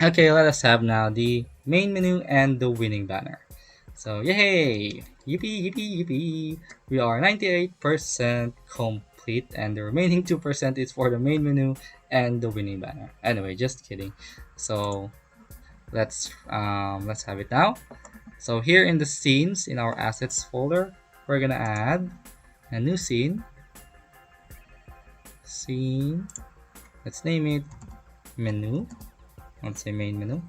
Okay, let us have now the main menu and the winning banner. So, yay! Yippee, yippee, yippee! We are 98% complete, and the remaining 2% is for the main menu and the winning banner. Anyway, just kidding. So, let's have it now. So here in the scenes in our assets folder, we're gonna add a new scene. Let's name it menu. Let's say main menu,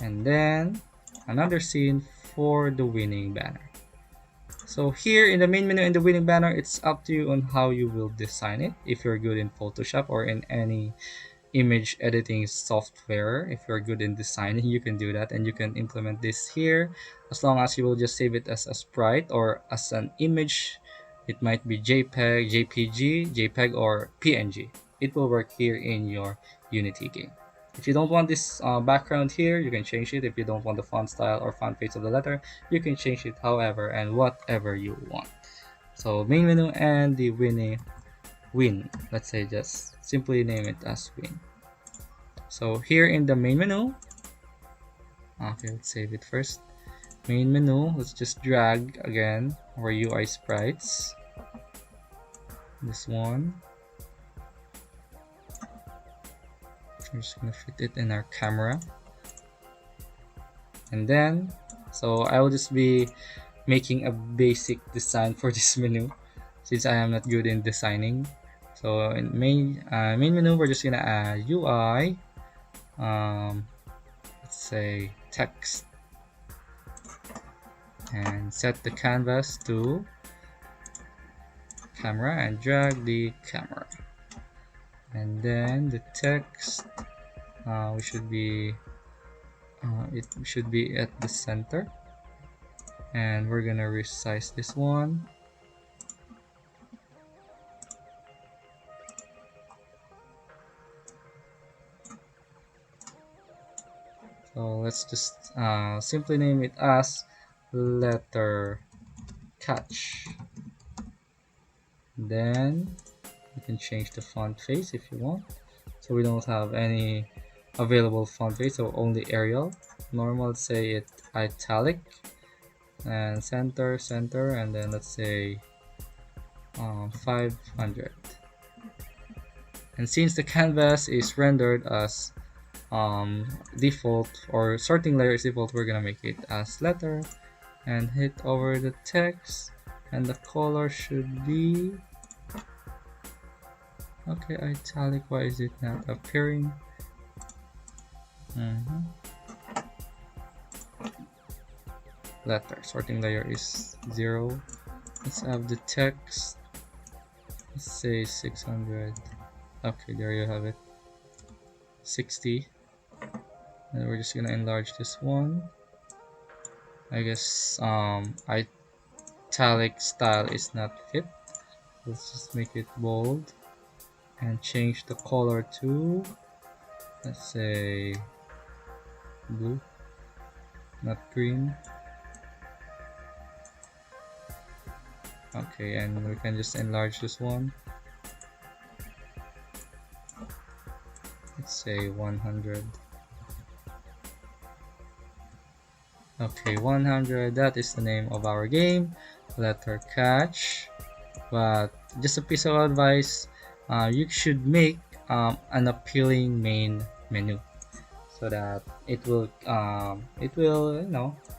and then another scene for the winning banner. So here in the main menu and the winning banner, it's up to you on how you will design it. If you're good in Photoshop or in any image editing software, if you're good in designing, you can do that and you can implement this here, as long as you will just save it as a sprite or as an image. It might be JPEG, JPG, JPEG, or PNG. It will work here in your Unity game. If you don't want this background here, you can change it. If you don't want the font style or font face of the letter, you can change it however and whatever you want. So main menu and the win, let's say just simply name it as win. So here in the main menu, okay, let's save it first. Main menu, let's just drag again our UI sprites. This one. We're just gonna fit it in our camera. And then, so I will just be making a basic design for this menu since I am not good in designing. So in main menu, we're just gonna add UI, let's say text, and set the canvas to camera and drag the camera, and then the text we should be it should be at the center, and we're gonna resize this one. So let's just simply name it as letter catch. Then you can change the font face if you want, so we don't have any available font face, so only Arial. Normal, let's say it italic, and center, and then let's say 500. And since the canvas is rendered as default, or sorting layer is default, we're gonna make it as letter and hit over the text, and the color should be okay. Italic, why is it not appearing? Letter sorting layer is 0. Let's have the text, let's say 600. Okay, there you have it, 60. And we're just gonna enlarge this one. I guess italic style is not fit. Let's just make it bold and change the color to, let's say, blue, not green. Okay, and we can just enlarge this one. Let's say 100. Okay, 100, that is the name of our game, letter catch. But just a piece of advice, you should make an appealing main menu so that it will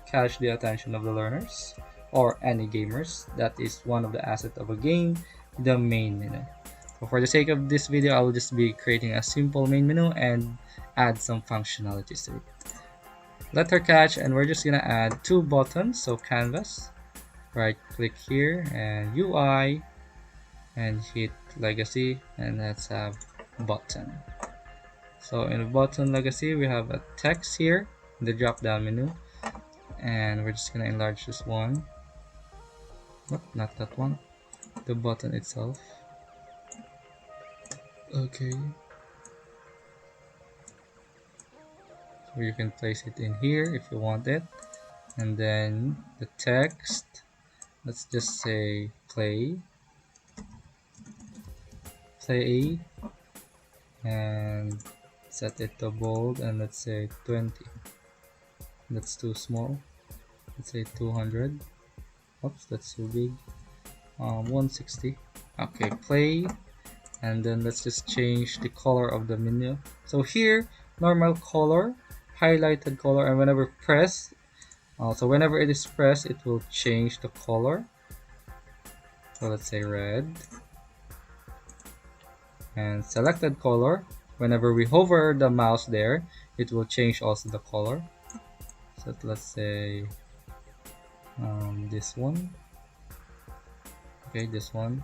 catch the attention of the learners or any gamers. That is one of the assets of a game, the main menu. So for the sake of this video, I will just be creating a simple main menu and add some functionalities to it. Letter catch, and we're just gonna add two buttons. So canvas, right click here, and UI, and hit legacy, and let's have button. So in the button legacy, we have a text here in the drop down menu, and we're just gonna enlarge this one. Nope, not that one, the button itself. Okay, so you can place it in here if you want it. And then the text, let's just say play, and set it to bold, and let's say 20. That's too small. Let's say 200. Oops, that's too big. 160. Okay, play, and then let's just change the color of the menu. So here, normal color, highlighted color, and whenever pressed, so whenever it is pressed, it will change the color. So let's say red, and selected color. Whenever we hover the mouse there, it will change also the color. So let's say this one. Okay, this one,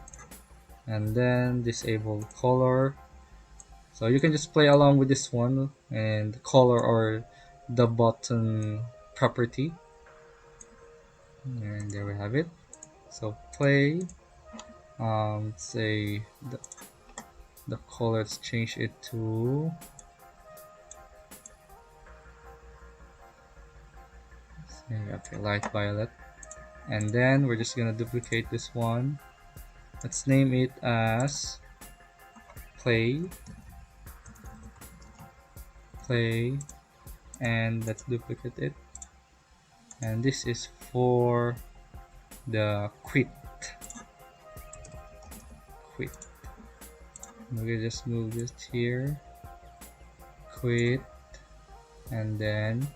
and then disable color. So you can just play along with this one and color or the button property. And there we have it. So play, say the color, let's change it to, say, okay, light violet. And then we're just gonna duplicate this one. Let's name it as play, and let's duplicate it. And this is for the quit. We just move this here, quit, and then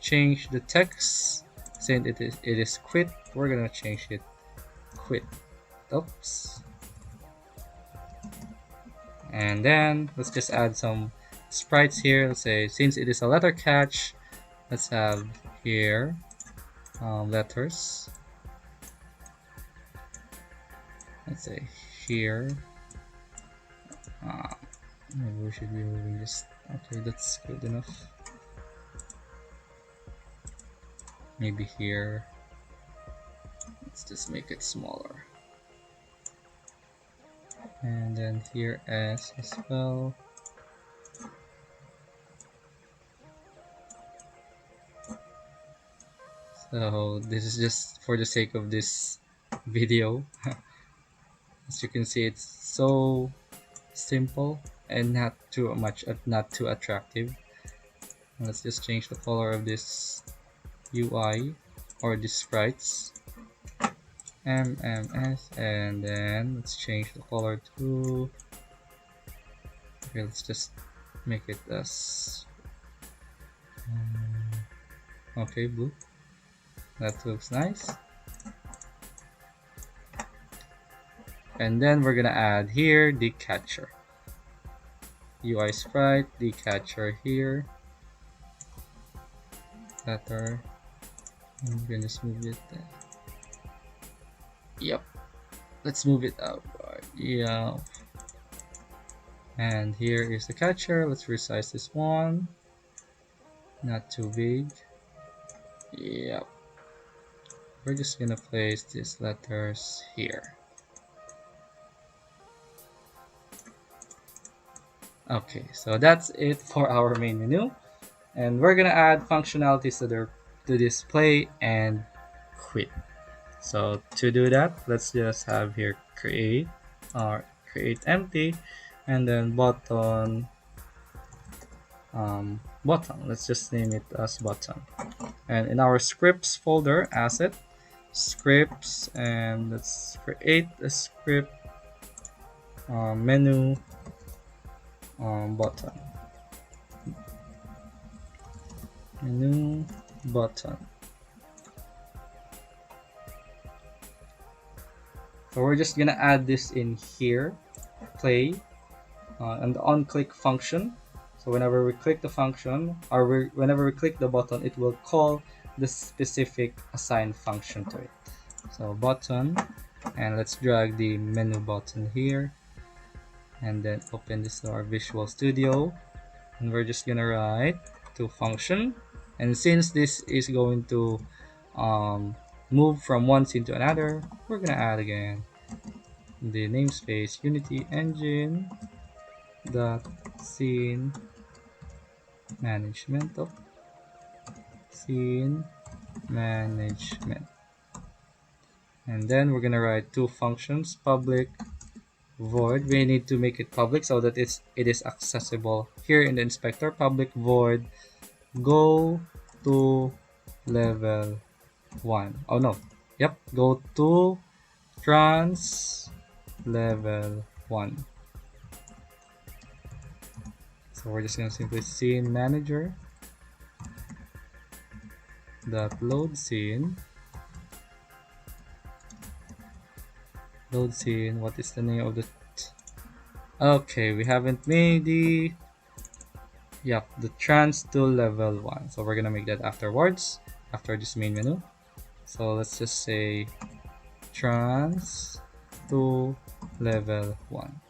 change the text. Since it is quit, we're gonna change it quit. Oops. And then let's just add some sprites here. Let's say since it is a letter catch, let's have here letters. Let's say here. Maybe we should be moving this. Okay, that's good enough. Maybe here. Let's just make it smaller. And then here as well. So this is just for the sake of this video. As you can see, it's so simple and not too attractive. Let's just change the color of this UI or these sprites. MMS, and then let's change the color to, okay, let's just make it as okay, blue. That looks nice. And then we're gonna add here the catcher. UI sprite, the catcher here. Letter. I'm gonna just move it there. Yep. Let's move it up. Yeah. And here is the catcher. Let's resize this one. Not too big. Yep. We're just gonna place these letters here. Okay, so that's it for our main menu, and we're gonna add functionalities to display and quit. So to do that, let's just have here create empty, and then button. Let's just name it as button. And in our scripts folder, asset scripts, and let's create a script menu button. Menu button. So we're just gonna add this in here, play, and the on-click function. So whenever we click the function, or whenever we click the button, it will call the specific assigned function to it. So button, and let's drag the menu button here, and then open this to our Visual Studio, and we're just gonna write to function. And since this is going to move from one scene to another, we're gonna add again the namespace Unity Engine dot scene management of scene management. And then we're gonna write two functions, public void, we need to make it public so that it is accessible here in the inspector. Public void go to level 1. Oh no, yep, go to trans level 1. So we're just gonna simply scene manager dot load scene. Load scene, what is the name of the okay, we haven't made the the trans to level 1, so we're gonna make that afterwards, after this main menu. So let's just say trans to level 1.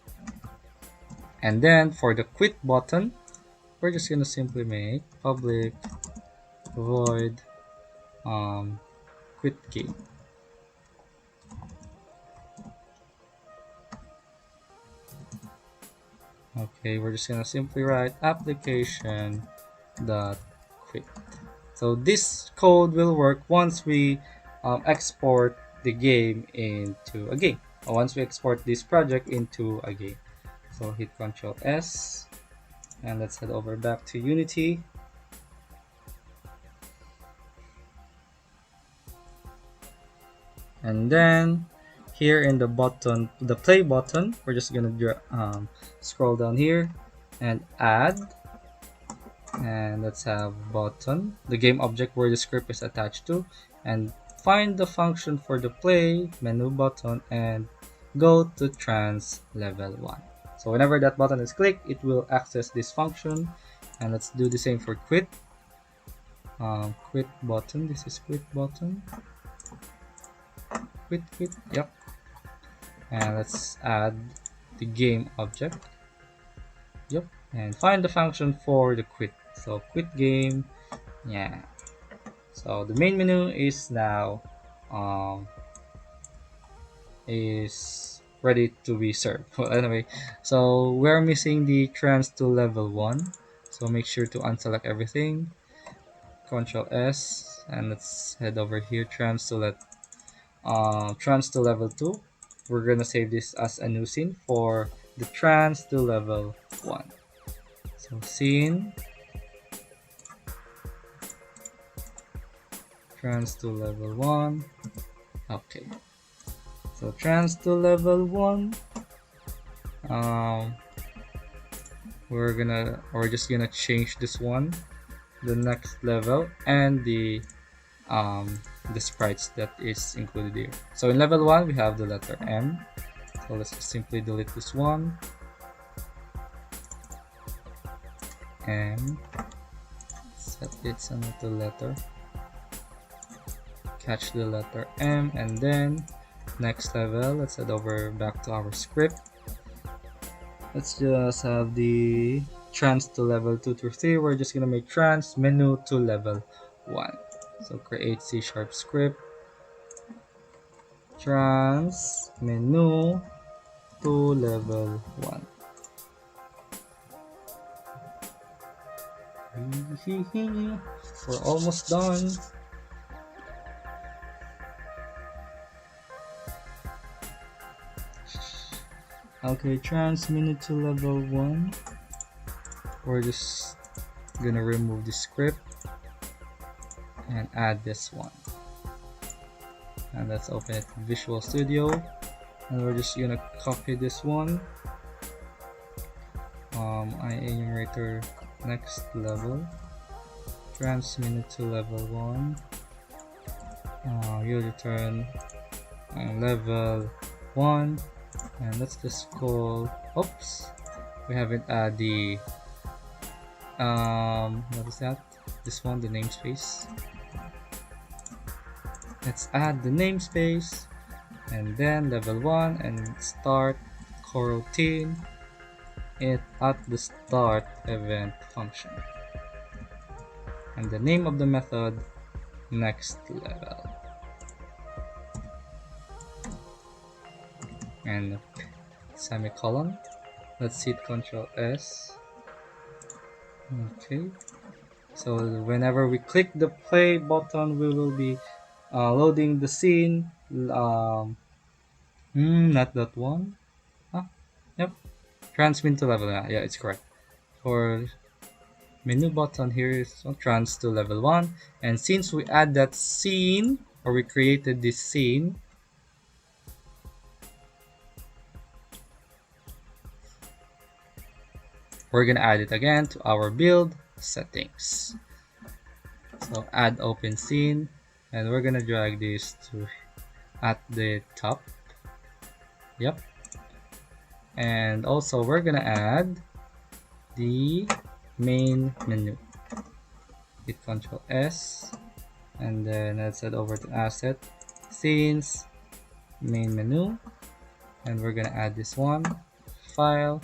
And then for the quit button, we're just gonna simply make public void quit game. Okay, we're just gonna simply write application dot quit. So this code will work once we export the game into a game, or once we export this project into a game. So hit Ctrl S, and let's head over back to Unity. And then here in the button, the play button, we're just gonna scroll down here and add, and let's have button, the game object where the script is attached to, and find the function for the play menu button and go to trans level 1. So whenever that button is clicked, it will access this function. And let's do the same for quit. Quit button, this is quit button. Quit, yep. And let's add the game object. Yep. And find the function for the quit. So quit game, yeah. So the main menu is now is ready to be served. Well, anyway, so we're missing the trans to level 1. So make sure to unselect everything. Ctrl S, and let's head over here. Trans to level 2. We're gonna save this as a new scene for the trans to level 1. So scene trans to level 1. Okay. So trans to level 1. We're just gonna change this one, the next level, and the sprites that is included here. So in level 1 we have the letter M. So let's just simply delete this one. M. Set its another letter. Catch the letter M, and then next level, let's head over back to our script. Let's just have the trans to level 2 to 3. We're just gonna make trans menu to level 1. So create C# script trans menu to level 1. We're almost done. Okay, trans menu to level 1. We're just gonna remove the script and add this one. And let's open it in Visual Studio, and we're just gonna copy this one. IEnumerator next level, trans menu to level 1. You'll return level 1, and let's just call, oops, we haven't added the what is that, this one, the namespace. Let's add the namespace, and then level 1, and start coroutine it at the start event function, and the name of the method next level, and semicolon. Let's hit Ctrl S. Okay, so whenever we click the play button, we will be loading the scene. Not that one. Yep, transmit to level. Yeah, it's correct. For menu button here is trans to level 1, and since we add that scene, or we created this scene, we're gonna add it again to our build settings. So add open scene, and we're gonna drag this to at the top. Yep, and also we're gonna add the main menu. Hit Control S, and then let's head over to asset, scenes, main menu, and we're gonna add this one, file,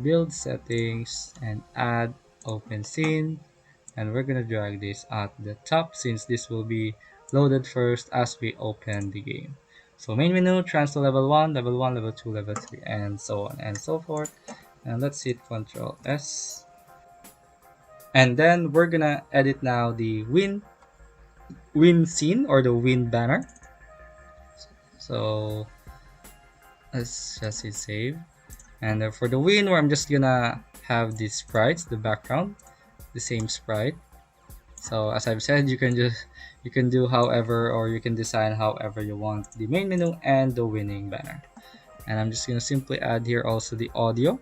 build settings, and add open scene, and we're gonna drag this at the top since this will be loaded first as we open the game. So main menu, trans to level 1, level 1, level 2, level 3, and so on and so forth. And let's hit Control S. And then we're gonna edit now the win scene or the win banner. So let's just hit save. And for the win, where I'm just gonna have the sprites, the background, the same sprite. So as I've said, you can do however, or you can design however you want the main menu and the winning banner. And I'm just gonna simply add here also the audio,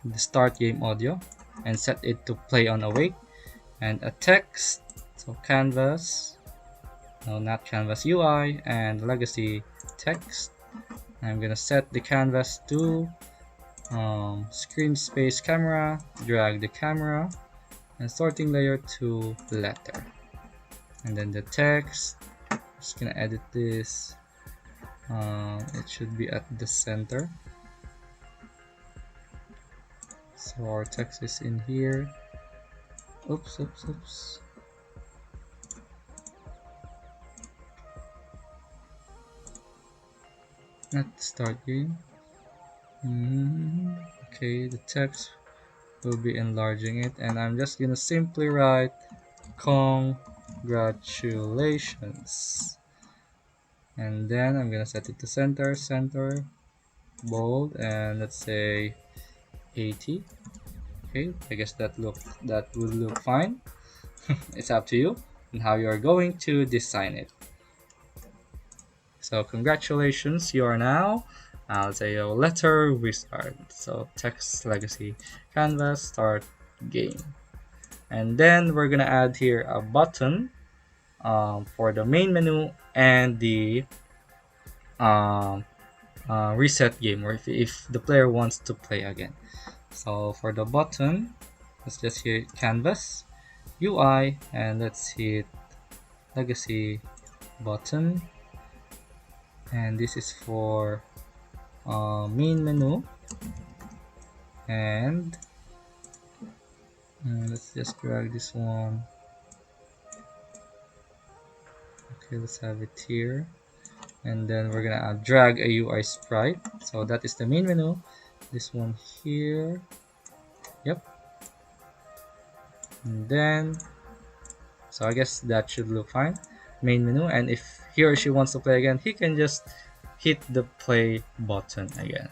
the start game audio, and set it to play on awake, and a text, so canvas, no, not canvas UI, and legacy text. I'm gonna set the canvas to screen space camera, drag the camera, and sorting layer to letter, and then the text, just gonna edit this, it should be at the center, so our text is in here. Oops. Not start game. Okay, the text will be enlarging it, and I'm just gonna simply write congratulations, and then I'm gonna set it to center, bold, and let's say 80. Okay, I guess that would look fine. It's up to you and how you are going to design it. So congratulations, you are now, let's say, a letter wizard. So text, legacy, canvas, start game. And then we're gonna add here a button for the main menu and the um, reset game, or if the player wants to play again. So for the button, let's just hit canvas, UI, and let's hit legacy button, and this is for main menu, and let's just drag this one. Okay, let's have it here, and then we're gonna drag a UI sprite, so that is the main menu, this one here. Yep, and then so I guess that should look fine, main menu, and if he or she wants to play again, he can just hit the play button again.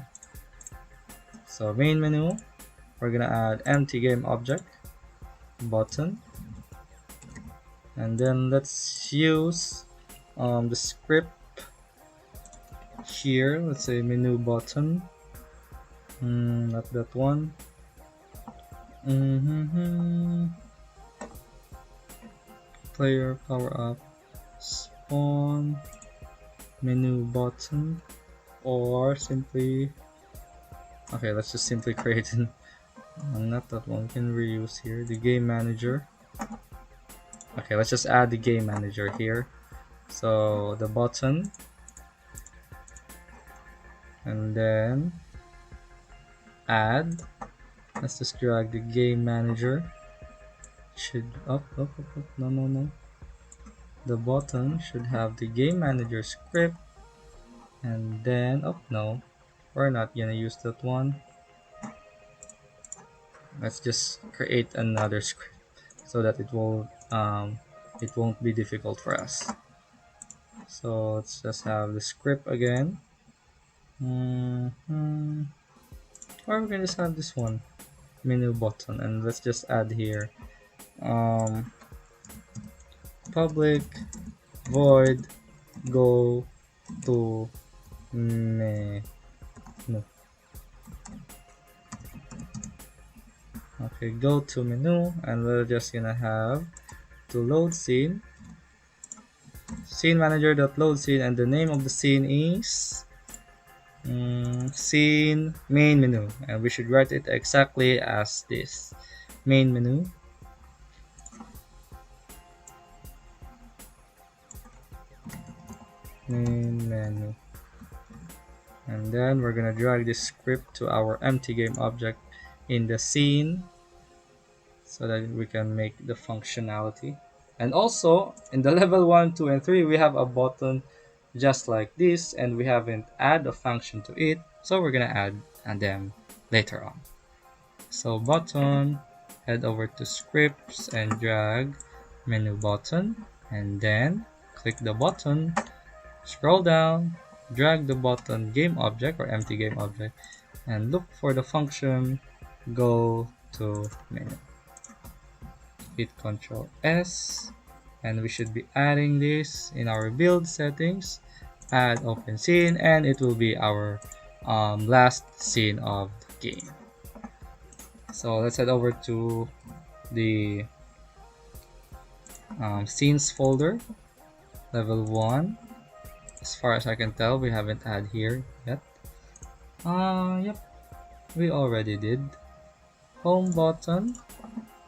So main menu, we're gonna add empty game object button, and then let's use the script here, let's say menu button, not that one. Player power up spawn menu button, or simply, okay, let's just simply create an not that one, we can reuse here the game manager. Okay, let's just add the game manager here, so the button, and then add, let's just drag the game manager, should up, no, the button should have the game manager script, and then no, we're not gonna use that one. Let's just create another script so that it won't be difficult for us. So let's just have the script again. Or we can just have this one, menu button, and let's just add here public void go to menu. Okay, go to menu, and we're just gonna have to load scene manager.load scene, and the name of the scene is scene main menu, and we should write it exactly as this, main menu. Main menu. And then we're gonna drag this script to our empty game object in the scene so that we can make the functionality. And also in the level 1, 2, and 3 we have a button just like this, and we haven't added a function to it, so we're gonna add them later on. So button, head over to scripts and drag menu button, and then click the button, scroll down, drag the button game object or empty game object, and look for the function go to menu. Hit Ctrl S, and we should be adding this in our build settings, add open scene, and it will be our last scene of the game. So let's head over to the scenes folder, level 1. As far as I can tell, we haven't added here yet. Yep, we already did. Home button,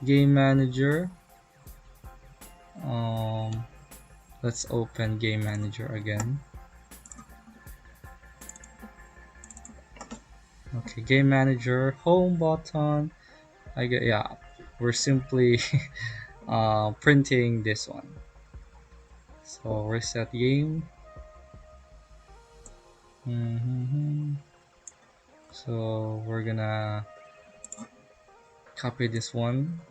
game manager. Let's open game manager again. Okay, game manager, home button. Yeah, we're simply printing this one. So reset game. So we're gonna copy this one.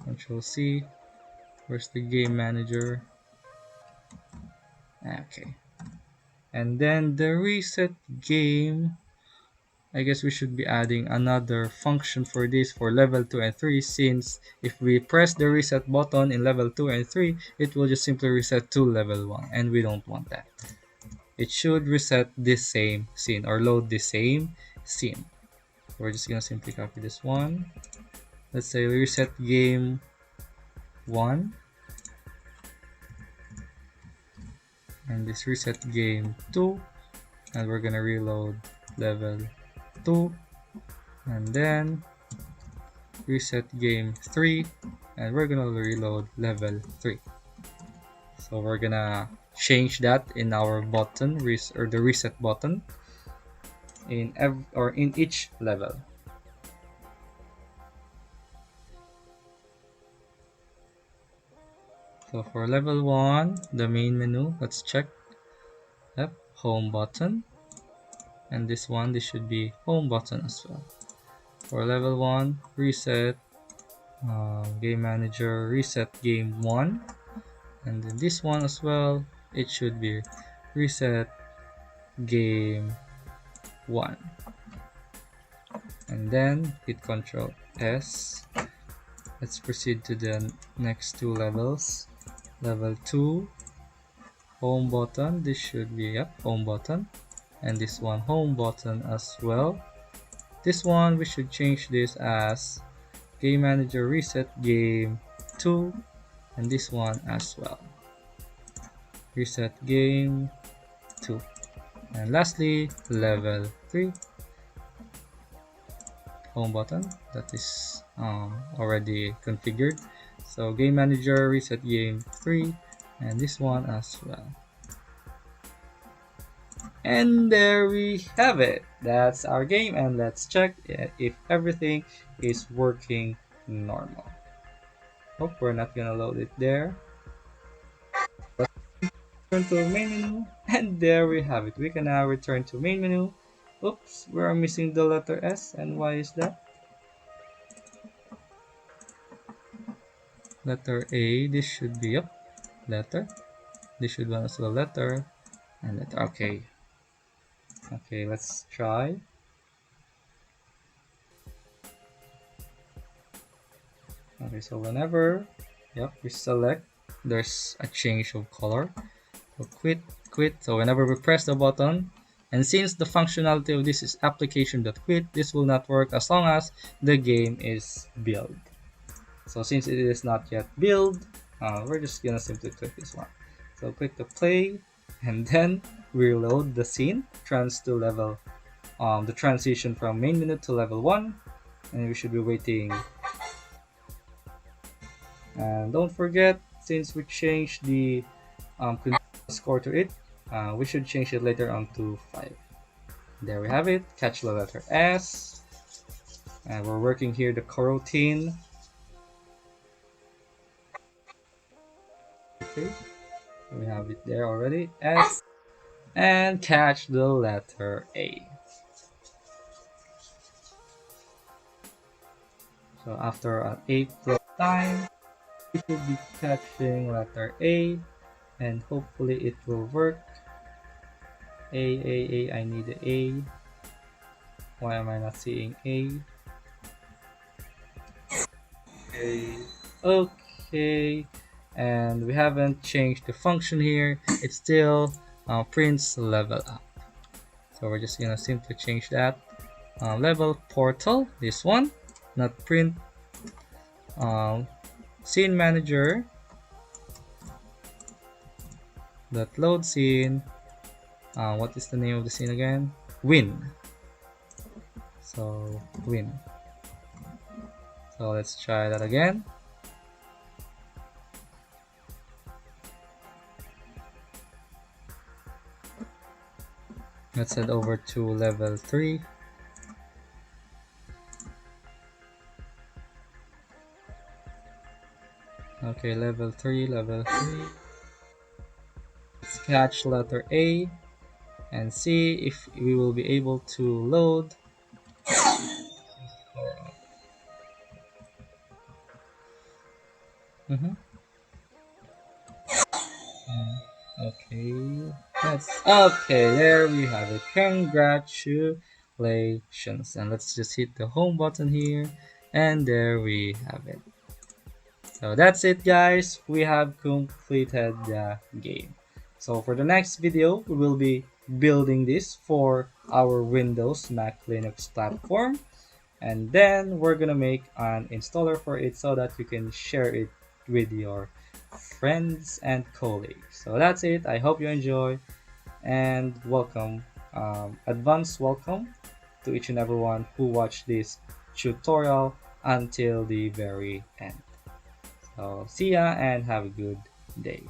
Control C. Where's the game manager? Okay. And then the reset game, I guess we should be adding another function for this for level 2 and 3, since if we press the reset button in level 2 and 3, it will just simply reset to level 1, and we don't want that. It should reset this same scene or load the same scene. We're just gonna simply copy this one. Let's say reset game 1, and this reset game 2, and we're gonna reload level 2, and then reset game 3, and we're gonna reload level 3. So we're gonna change that in our button or the reset button in each level. So for level 1, the main menu, let's check. Yep, home button, and this should be home button as well. For level 1, reset game manager, reset game 1, and then this one as well, it should be reset game 1, and then hit Ctrl S. Let's proceed to the next 2 levels. Level 2, home button, this should be home button, and this one home button as well. This one we should change this as game manager reset game 2, and this one as well, reset game 2. And lastly, level 3, home button, that is already configured. So game manager reset game 3, and this one as well. And there we have it. That's our game, and let's check if everything is working normal. Hope we're not gonna load it there. Return to main menu, and there we have it. We can now return to main menu. Oops, we are missing the letter S, and why is that? Letter A, this should be letter. This should be as well letter and letter. Okay, let's try. Okay, so whenever, yep, we select, there's a change of color. So quit. So whenever we press the button, and since the functionality of this is application.quit, this will not work as long as the game is built. So since it is not yet built, we're just gonna simply click this one. So click the play, and then we reload the scene, the transition from main menu to level 1, and we should be waiting. And don't forget, since we changed the score to it, we should change it later on to 5. There we have it. Catch the letter S, and we're working here the coroutine. Okay, we have it there already. S, and catch the letter A. So after an 8 plus time, we should be catching letter A, and hopefully it will work. I need the A. Why am I not seeing A? Okay, and we haven't changed the function here. It still prints level up. So we're just gonna simply change that. Level portal, this one, not print. Scene manager, that load scene. What is the name of the scene again? Win. So win. So let's try that again. Let's head over to level 3. Okay, level 3. Let's catch letter A and see if we will be able to load. Okay, that's okay. There we have it. Congratulations. And let's just hit the home button here, and there we have it. So that's it, guys. We have completed the game. So for the next video, we will be building this for our Windows Mac Linux platform, and then we're gonna make an installer for it so that you can share it with your friends and colleagues. So that's it. I hope you enjoy, and welcome, advanced welcome to each and everyone who watched this tutorial until the very end. So see ya and have a good day.